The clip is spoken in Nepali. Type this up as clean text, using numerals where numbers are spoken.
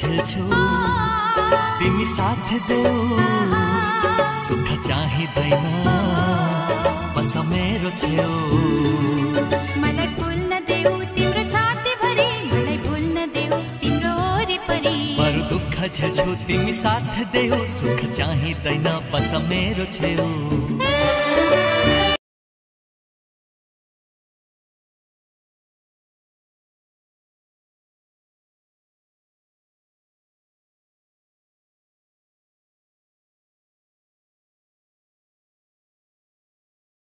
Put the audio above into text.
झेल्छु तिमी साथ देऊ सुख चाहिँदैन बस मेरो छेउ मलाई भुल्न देऊ तिम्रो छाती भरि मलाई भुल्न देऊ तिम्रो वरिपरि बरु दुःख झेल्छु तिमी साथ देऊ सुख चाहिँदैन बस मेरो छेउ